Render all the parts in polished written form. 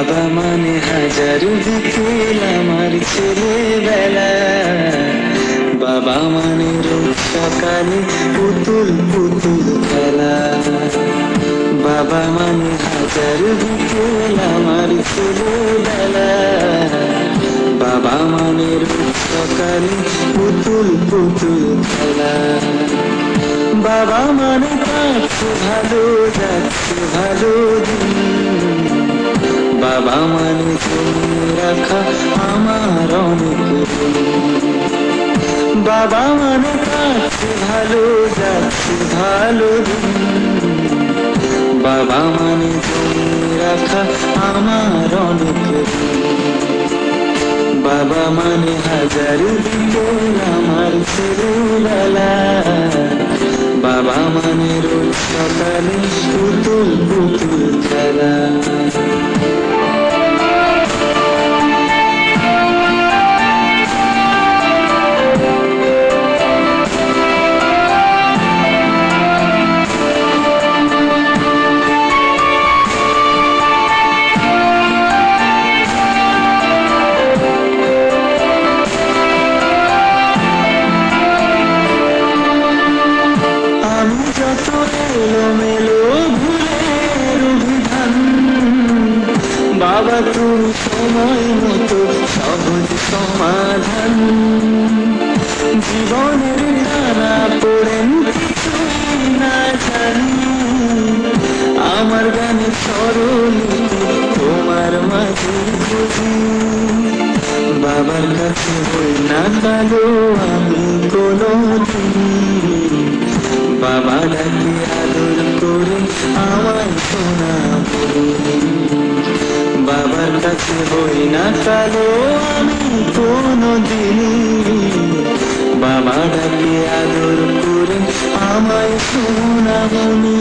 বাবা মানে হাজার বিকেল আমার ছেলেবেলা, বাবা মানে রোজ সকালে পুতুল পুতুল খেলা। বাবা মানে হাজার বিকেল আমার ছেলেবেলা, বাবা মানে রোজ সকালে পুতুল পুতুল খেলা। বাবা মানে কাছে ভালো যাচ্ছে ভালো দিন, বাবা মানে জমিয়ে রাখা আমার অনেক ঋণ। বাবা মানে কাছে ভালো যাচ্ছে ভালো দিন, বাবা মানে জমিয়ে রাখা আমার অনেক ঋণ। বাবা মানে হাজার বিকেল আমার ছেলেবেলা, বাবা মানে রোজ সকালে পুতুল পুতুল খেলা। আমি যত এলোমেলো ভুলের অভিধান, বাবা তুমি সময় মতো সহজ সমাধান। জীবনের নানা পড়েন কিছুই না জানি, আমার গানে স্বরলিপি তোমার মাঝে বুঝি। বাবার কাছে হই না কালো আমি কোনোদিন, বাবা ডাকে আদর করে আমায় শোনা বলি। বাবার কাছে হই না কালো আমি কোনোদিন, বাবা ডাকে আদর করে আমায় শোনা বলি।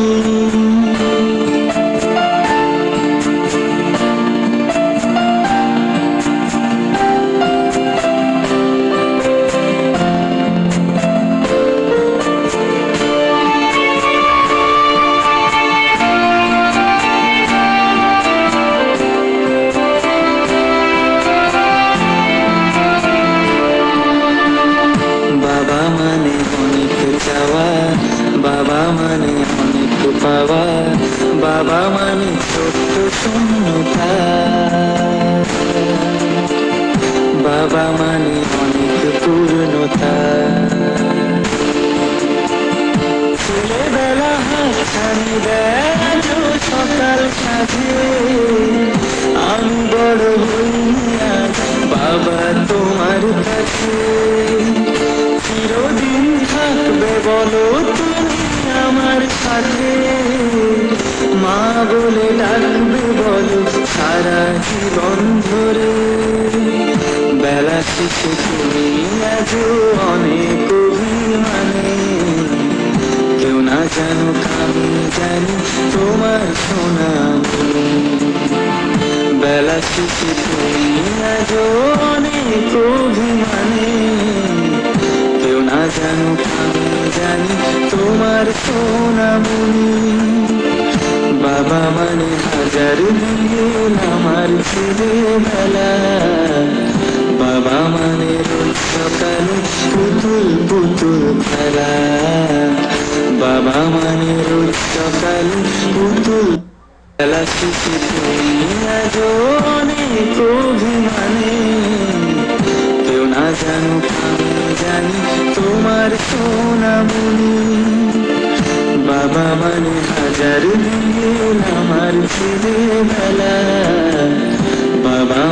বাবা মানে অনেক চাওয়া, বাবা মানে অনেক পাওয়া, বাবা মানে ছোট্ট শূন্যতা। বাবা মানে অনেক পূর্ণতা। ছেলেবেলা হাতছানি দেয় সকাল সাজে, আমি বড় হইনি আজ বাবা তোমার কাছে। চিরদিন থাকবে বলো তুমি আমার সাথে, মা বলে ডাকবে বলো সারা জীবন ধরে। বেলা শেষে তুমি আজও অনেক অভিমানে, কেউ না জানুক আমি জানি তোমার সোনা মনে। বেলা শেষে তুমি আজও অনেক অভিমানে, কেউ না জানুক আমি জানি তোমার সোনামণি। বাবা মানে হাজার বিকেল আমার ছেলেবেলা, বাবা মানে রোজ সকালে পুতুল পুতুল খেলা। বাবা মানে রোজ সকালে পুতুল। বেলা শেষে তুমি আজও অনেক অভিমানে, কেউ না জানুক আমি জানি তোমার সোনামণি। বাবা মানে হাজার বিকেল আমার ছেলেবেলা, বাবা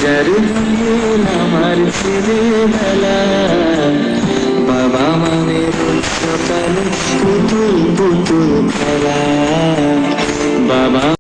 1000 দিন আমার ছেলেবেলা, বাবা মায়ের সকালে পুতুল পুতুল খেলা। বাবা।